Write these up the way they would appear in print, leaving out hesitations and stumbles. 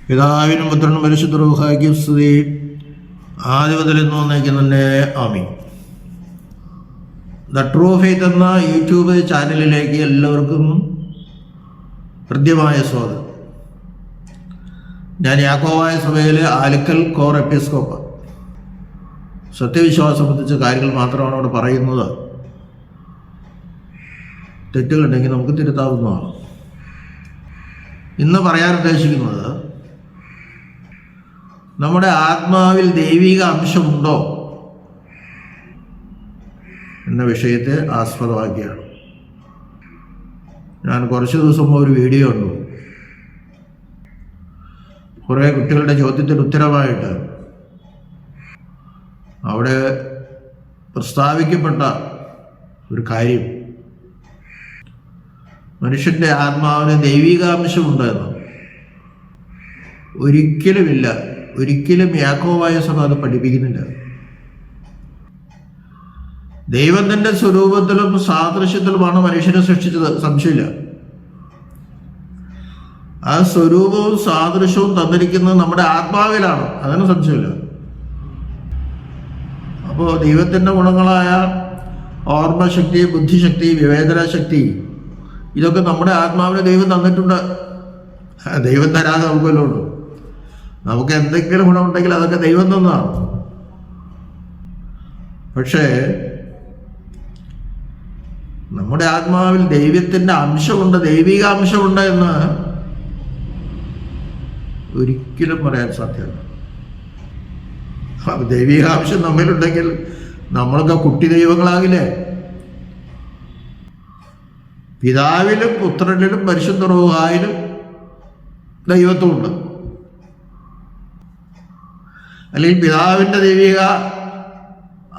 പിതാവിനും പുത്രനും പരിശുദ്ധ റൂഹായ്ക്കും സ്തുതി, ആദ്യം മുതൽ ഇന്ന് വന്നേക്കുന്നെ. ആമീൻ. ദ ട്രൂ ഫെയ്ത്ത് എന്ന യൂട്യൂബ് ചാനലിലേക്ക് എല്ലാവർക്കും ഹൃദ്യമായ സ്വാഗതം. ഞാൻ യാക്കോബായ സഭയിലെ ആലിക്കൽ കോർ എപ്പിസ്കോപ്പ. സത്യവിശ്വാസം സംബന്ധിച്ച കാര്യങ്ങൾ മാത്രമാണ് അവിടെ പറയുന്നത്. തെറ്റുകളുണ്ടെങ്കിൽ നമുക്ക് തിരുത്താവുന്നതാണ്. ഇന്ന് പറയാൻ ഉദ്ദേശിക്കുന്നത്, നമ്മുടെ ആത്മാവിൽ ദൈവിക അംശമുണ്ടോ എന്ന വിഷയത്തെ ആസ്പദമാക്കിയാണ്. ഞാൻ കുറച്ച് ദിവസം മുമ്പ് ഒരു വീഡിയോ കണ്ടു. കുറേ കുട്ടികളുടെ ചോദ്യത്തിന് ഉത്തരമായിട്ട് അവിടെ പ്രസ്താവിക്കപ്പെട്ട ഒരു കാര്യം, മനുഷ്യൻ്റെ ആത്മാവിന് ദൈവികാംശമുണ്ട് എന്ന്. ഒരിക്കലുമില്ല, ഒരിക്കലും യാക്കോബായ സഭ അത് പഠിപ്പിക്കുന്നില്ല. ദൈവത്തിൻ്റെ സ്വരൂപത്തിലും സാദൃശ്യത്തിലുമാണ് മനുഷ്യനെ സൃഷ്ടിച്ചത്, സംശയമില്ല. ആ സ്വരൂപവും സാദൃശ്യവും തന്നിരിക്കുന്നത് നമ്മുടെ ആത്മാവിലാണ്, അതിന് സംശയമില്ല. അപ്പോൾ ദൈവത്തിൻ്റെ ഗുണങ്ങളായ ഓർമ്മശക്തി, ബുദ്ധിശക്തി, വിവേചന ശക്തി, ഇതൊക്കെ നമ്മുടെ ആത്മാവിന് ദൈവം തന്നിട്ടുണ്ട്. ദൈവം തരാതെ നമുക്കല്ലോ ഉള്ളൂ. നമുക്ക് എന്തെങ്കിലും ഗുണമുണ്ടെങ്കിൽ അതൊക്കെ ദൈവം തന്നതാണ്. പക്ഷേ നമ്മുടെ ആത്മാവിൽ ദൈവത്തിൻ്റെ അംശമുണ്ട്, ദൈവിക അംശമുണ്ട് എന്ന് ഒരിക്കലും പറയാൻ സാധ്യമല്ല. ദൈവികാംശം നമ്മിലുണ്ടെങ്കിൽ നമ്മളൊക്കെ കുട്ടി ദൈവങ്ങളാകില്ലേ? പിതാവിലും പുത്രനിലും പരിശുദ്ധ റൂഹായിലും ദൈവത്വമുണ്ട്. അല്ലെങ്കിൽ പിതാവിൻ്റെ ദൈവിക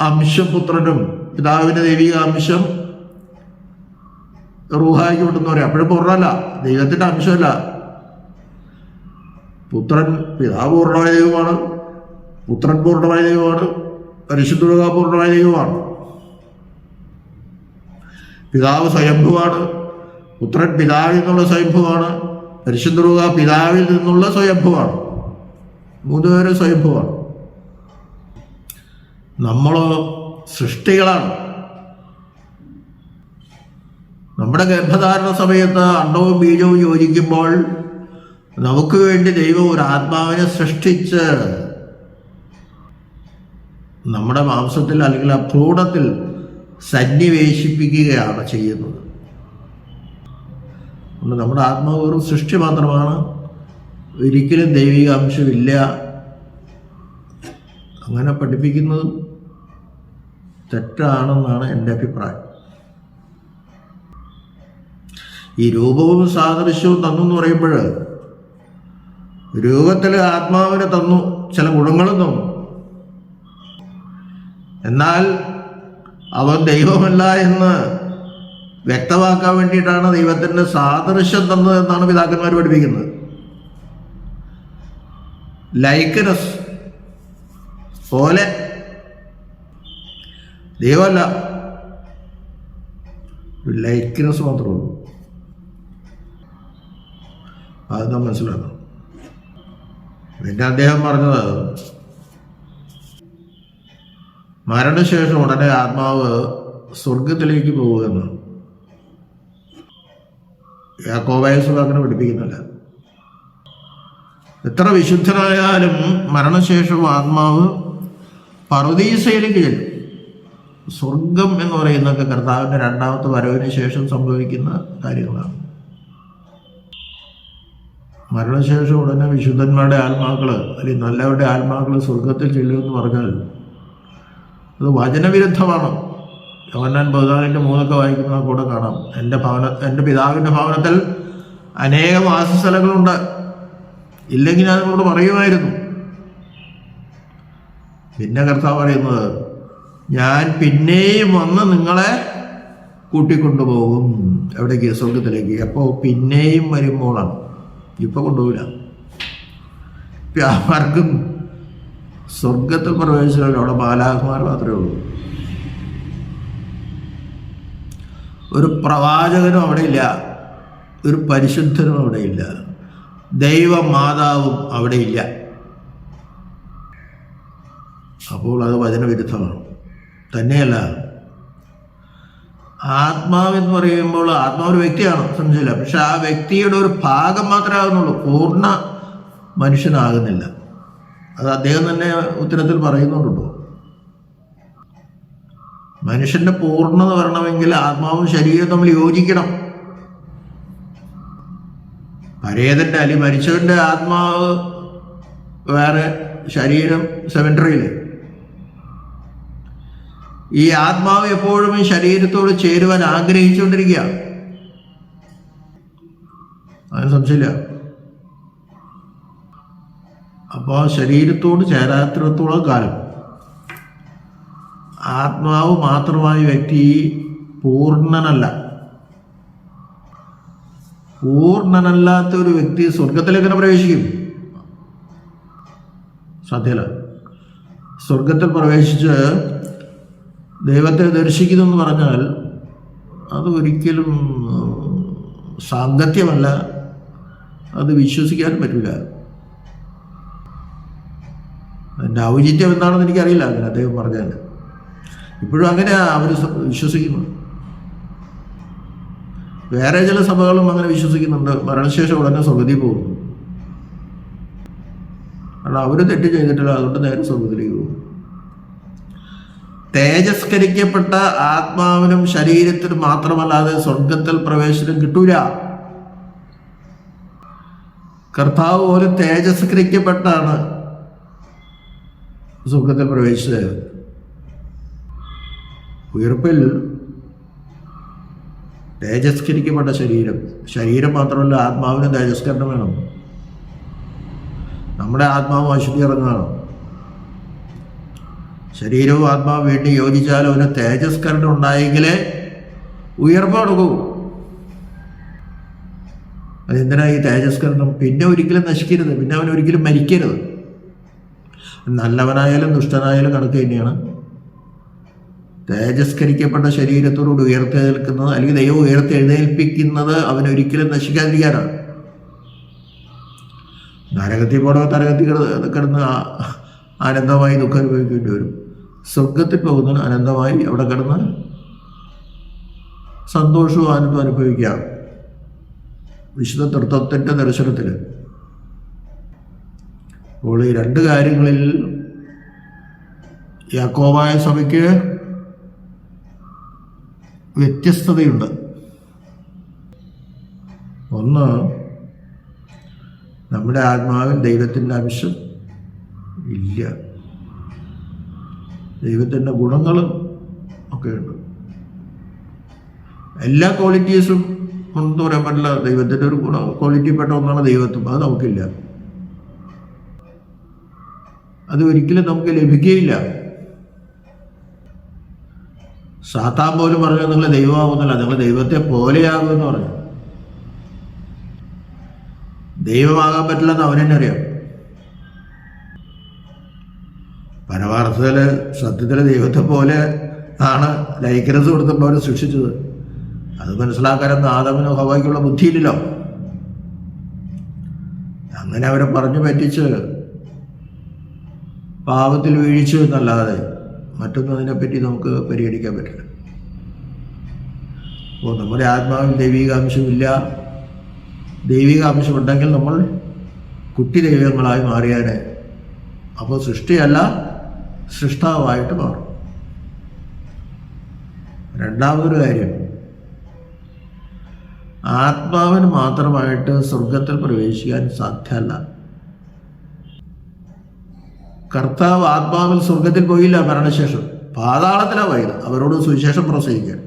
അംശം പുത്രനും, പിതാവിൻ്റെ ദൈവിക അംശം റൂഹായിക്ക് വിട്ടെന്ന് പറയാം. അപ്പോഴും പൂർണ്ണമല്ല, ദൈവത്തിൻ്റെ അംശമല്ല. പുത്രൻ, പിതാവ് പൂർണ്ണമായ ദൈവമാണ്, പുത്രൻ പൂർണ്ണമായ ദൈവമാണ്, പരിശുദ്ധ റൂഹ പൂർണ്ണമായ ദൈവമാണ്. പിതാവ് സ്വയംഭുവാണ്, പുത്രൻ പിതാവിൽ നിന്നുള്ള സ്വയംഭുവാണ്, പരിശുദ്ധ റൂഹ പിതാവിൽ നിന്നുള്ള സ്വയംഭുവാണ്. മൂന്നുപേരും സ്വയംഭുവാണ്. നമ്മളോ സൃഷ്ടികളാണ്. നമ്മുടെ ഗർഭധാരണ സമയത്ത് അണ്ടവും ബീജവും യോജിക്കുമ്പോൾ നമുക്ക് വേണ്ടി ദൈവം ഒരു ആത്മാവിനെ സൃഷ്ടിച്ച് നമ്മുടെ മാംസത്തിൽ അല്ലെങ്കിൽ ആ ഭ്രൂണത്തിൽ സന്നിവേശിപ്പിക്കുകയാണ് ചെയ്യുന്നത്. അതുകൊണ്ട് നമ്മുടെ ആത്മാവ് ഒരു സൃഷ്ടി മാത്രമാണ്, ഒരിക്കലും ദൈവിക അംശമില്ല. അങ്ങനെ പഠിപ്പിക്കുന്നതും തെറ്റാണെന്നാണ് എൻ്റെ അഭിപ്രായം. ഈ രൂപവും സാദൃശ്യവും തന്നു എന്ന് പറയുമ്പോൾ, രൂപത്തിൽ ആത്മാവിനെ തന്നു, ചില ഗുണങ്ങളും തന്നു. എന്നാൽ അവൻ ദൈവമല്ല എന്ന് വ്യക്തമാക്കാൻ വേണ്ടിയിട്ടാണ് ദൈവത്തിൻ്റെ സാദൃശ്യം തന്നത് എന്നാണ് പിതാക്കന്മാർ പഠിപ്പിക്കുന്നത്. ലൈക്ക്നെസ് പോലെ, ദൈവമല്ല, ലൈക്ക്നെസ് മാത്രമേ ഉള്ളൂ. അത് നാം മനസ്സിലാക്കണം. പിന്നെ അദ്ദേഹം പറഞ്ഞത്, മരണശേഷം ഉടനെ ആത്മാവ് സ്വർഗത്തിലേക്ക് പോകുമെന്ന്. യാക്കോബായ സഭ അങ്ങനെ പഠിപ്പിക്കുന്നില്ല. എത്ര വിശുദ്ധനായാലും മരണശേഷം ആത്മാവ് പറുദീസയിലേക്ക് ചെല്ലും. സ്വർഗം എന്ന് പറയുന്നതൊക്കെ കർത്താവിൻ്റെ രണ്ടാമത്തെ വരവിന് ശേഷം സംഭവിക്കുന്ന കാര്യങ്ങളാണ്. മരണശേഷം ഉടനെ വിശുദ്ധന്മാരുടെ ആത്മാക്കൾ അല്ലെങ്കിൽ നല്ലവരുടെ ആത്മാക്കൾ സ്വർഗത്തിൽ ചെല്ലുമെന്ന് പറഞ്ഞാൽ അത് വചനവിരുദ്ധമാണ്. യോഹന്നാൻ 14:3 വായിക്കുന്ന കൂടെ കാണാം. എൻ്റെ പിതാവിൻ്റെ ഭവനത്തിൽ അനേകം വാസസ്ഥലങ്ങളുണ്ട്, ഇല്ലെങ്കിൽ ഞാൻ നിങ്ങളോട് പറയുമായിരുന്നു. പിന്നെ കർത്താവ് പറയുന്നത്, ഞാൻ പിന്നെയും വന്ന് നിങ്ങളെ കൂട്ടിക്കൊണ്ടുപോകും. എവിടേക്ക്? സ്വർഗത്തിലേക്ക്. അപ്പോൾ പിന്നെയും വരുമ്പോഴാണ്, ഇപ്പം കൊണ്ടുപോകില്ല. ആർക്കും സ്വർഗത്തിൽ പ്രവേശിച്ചാൽ അവിടെ മാലാഖമാർ മാത്രമേ ഉള്ളൂ. ഒരു പ്രവാചകനും അവിടെ ഇല്ല, ഒരു പരിശുദ്ധനും അവിടെയില്ല. ദൈവമാതാവും അവിടെ ഇല്ല. അപ്പോൾ അത് വചനവിരുദ്ധമാണ്. തന്നെയല്ല, ആത്മാവെന്ന് പറയുമ്പോൾ ആത്മാവ് ഒരു വ്യക്തിയാണ്, സംശയമില്ല. പക്ഷെ ആ വ്യക്തിയുടെ ഒരു ഭാഗം മാത്രമേ ആകുന്നുള്ളൂ, പൂർണ്ണ മനുഷ്യനാകുന്നില്ല. അത് അദ്ദേഹം തന്നെ ഉത്തരത്തിൽ പറയുന്നുണ്ടോ. മനുഷ്യന്റെ പൂർണ്ണത വരണമെങ്കിൽ ആത്മാവും ശരീരവും തമ്മിൽ യോജിക്കണം. പരേതന്റെ അല്ലെങ്കിൽ മരിച്ചവന്റെ ആത്മാവ് വേറെ, ശരീരം സെമെൻട്രിയിൽ. ഈ ആത്മാവ് എപ്പോഴും ഈ ശരീരത്തോട് ചേരുവാൻ ആഗ്രഹിച്ചുകൊണ്ടിരിക്കുക, അതിന് സംശയമില്ല. അപ്പോൾ ശരീരത്തോട് ചേരാത്തിടത്തോളം കാലം ആത്മാവ് മാത്രമായ വ്യക്തി പൂർണ്ണനല്ല. പൂർണ്ണനല്ലാത്ത ഒരു വ്യക്തി സ്വർഗത്തിലേക്ക് പ്രവേശിക്കും? സാധ്യല്ല. സ്വർഗത്തിൽ പ്രവേശിച്ച് ദൈവത്തെ ദർശിക്കുന്നു എന്ന് പറഞ്ഞാൽ അത് ഒരിക്കലും സാങ്കത്യമല്ല, അത് വിശ്വസിക്കാൻ പറ്റില്ല. അതിൻ്റെ ഔചിത്യം എന്താണെന്ന് എനിക്കറിയില്ല. അങ്ങനെ അദ്ദേഹം പറഞ്ഞാൽ ഇപ്പോഴും അങ്ങനെ അവർ വിശ്വസിക്കുന്നു. വേറെ ചില സഭകളും അങ്ങനെ വിശ്വസിക്കുന്നുണ്ട്, മരണശേഷം ഉടനെ സ്വർഗത്തിൽ പോകുന്നു. കാരണം അവർ തെറ്റ് ചെയ്തിട്ടില്ല, അതുകൊണ്ട് നേരെ സ്വർഗത്തിലേക്ക് പോകും. തേജസ്കരിക്കപ്പെട്ട ആത്മാവിനും ശരീരത്തിനും മാത്രമല്ലാതെ സ്വർഗത്തിൽ പ്രവേശനം കിട്ടൂല. കർത്താവ് പോലും തേജസ്കരിക്കപ്പെട്ടാണ് സ്വർഗത്തിൽ പ്രവേശിച്ചത്. ഉയർപ്പിൽ തേജസ്കരിക്കപ്പെട്ട ശരീരം മാത്രമല്ല, ആത്മാവിന് തേജസ്കരണം വേണം. നമ്മുടെ ആത്മാവ് അശുദ്ധി ഇറങ്ങുകയാണ്. ശരീരവും ആത്മാവും വേണ്ടി യോജിച്ചാൽ അവന് തേജസ്കരണം ഉണ്ടായെങ്കിലേ ഉയർപ്പ് നടക്കൂ. അതെന്തിനാ ഈ തേജസ്കരണം? പിന്നെ ഒരിക്കലും നശിക്കരുത്, പിന്നെ അവൻ ഒരിക്കലും മരിക്കരുത്. നല്ലവനായാലും ദുഷ്ടനായാലും കണക്ക് തന്നെയാണ്. തേജസ്കരിക്കപ്പെട്ട ശരീരത്തോടുകൂടി ഉയർത്തെഴുന്നേൽക്കുന്നത്, അല്ലെങ്കിൽ ദൈവം ഉയർത്തെഴുന്നേൽപ്പിക്കുന്നത് അവനൊരിക്കലും നശിക്കാതിരിക്കാനാണ്. നരകത്തിൽ പോകണോ നരകത്തിൽ കിടന്ന് ആനന്ദമായി ദുഃഖം അനുഭവിക്കേണ്ടി വരും. സ്വർഗത്തിൽ പോകുന്നതിന് അനന്തമായി അവിടെ കിടന്ന് സന്തോഷവും ആനന്ദവും അനുഭവിക്കാം. വിശുദ്ധ തൃത്വത്തിൻ്റെ ദർശനത്തിൽ. അപ്പോൾ ഈ രണ്ട് കാര്യങ്ങളിൽ യാക്കോബായ സഭയ്ക്ക് വ്യത്യസ്തതയുണ്ട്. ഒന്ന്, നമ്മുടെ ആത്മാവിൽ ദൈവത്തിൻ്റെ അംശം ഇല്ല. ദൈവത്തിൻ്റെ ഗുണങ്ങളും ഒക്കെ ഉണ്ട്. എല്ലാ ക്വാളിറ്റീസും ഒന്നും പറയാൻ പറ്റില്ല. ദൈവത്തിൻ്റെ ഒരു ക്വാളിറ്റിപ്പെട്ട ഒന്നാണ് ദൈവത്വം. അത് നമുക്കില്ല. അത് ഒരിക്കലും നമുക്ക് ലഭിക്കുകയില്ല. സാത്താൻ പോലും പറഞ്ഞു നിങ്ങൾ ദൈവമാകുന്നില്ല, നിങ്ങൾ ദൈവത്തെ പോലെയാകുമെന്ന് പറഞ്ഞു. ദൈവമാകാൻ പറ്റില്ലെന്ന് അവനെന്നെ അറിയാം. പരമാർത്ഥത്തിൽ സത്യത്തിൽ ദൈവത്തെ പോലെ ആണ് ലൈക്രസ് കൊടുത്തപ്പോൾ അവർ സൃഷ്ടിച്ചത്. അത് മനസ്സിലാക്കാനൊന്നും ആദമിനോ ഹവ്വയ്ക്കുള്ള ബുദ്ധിയില്ലല്ലോ. അങ്ങനെ അവരെ പറഞ്ഞു പറ്റിച്ച് പാപത്തിൽ വീഴ്ച എന്നല്ലാതെ മറ്റൊന്നും അതിനെപ്പറ്റി നമുക്ക് പരിഗണിക്കാൻ പറ്റില്ല. അപ്പോൾ നമ്മുടെ ആത്മാവിൽ ദൈവികാംശമില്ല. ദൈവികാംശമുണ്ടെങ്കിൽ നമ്മൾ കുട്ടി ദൈവങ്ങളായി മാറിയാൽ അപ്പോൾ സൃഷ്ടിയല്ല സൃഷ്ടാവായിട്ട് മാറും. രണ്ടാമതൊരു കാര്യം, ആത്മാവിന് മാത്രമായിട്ട് സ്വർഗത്തിൽ പ്രവേശിക്കാൻ സാധ്യമല്ല. കർത്താവ് ആത്മാവിൽ സ്വർഗത്തിൽ പോയില്ല, മരണശേഷം പാതാളത്തിലാണ് പോയത് അവരോട് സുവിശേഷം പ്രസംഗിക്കാൻ.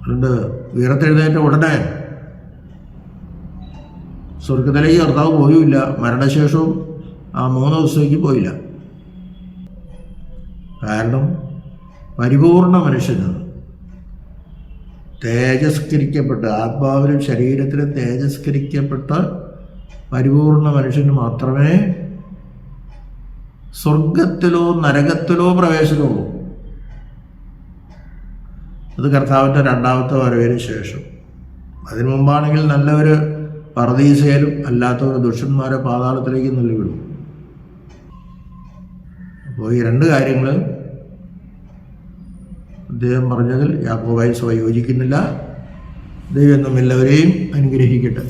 അതുകൊണ്ട് ഉയർത്തെഴുന്നേറ്റ ഉടനെ സ്വർഗത്തിലേക്ക് കർത്താവ് പോയുമില്ല, മരണശേഷവും ആ 3 ദിവസത്തേക്ക് പോയില്ല. കാരണം പരിപൂർണ മനുഷ്യനാണ്. തേജസ്കരിക്കപ്പെട്ട ആത്മാവിലും ശരീരത്തിലും തേജസ്കരിക്കപ്പെട്ട പരിപൂർണ മനുഷ്യന് മാത്രമേ സ്വർഗത്തിലോ നരകത്തിലോ പ്രവേശനമുള്ളൂ. അത് കർത്താവിൻ്റെ രണ്ടാമത്തെ വരവിന് ശേഷം. അതിനു മുമ്പാണെങ്കിൽ നല്ലൊരു പർദീസയിലും അല്ലാത്തവർ ദുഷ്ടന്മാരെ പാതാളത്തിലേക്ക് തള്ളിവിടും. അപ്പോൾ ഈ രണ്ട് കാര്യങ്ങൾ അദ്ദേഹം പറഞ്ഞതിൽ യാക്കോബായ സഭ യോജിക്കുന്നില്ല. ദൈവം നമ്മെല്ലാവരെയും അനുഗ്രഹിക്കട്ടെ.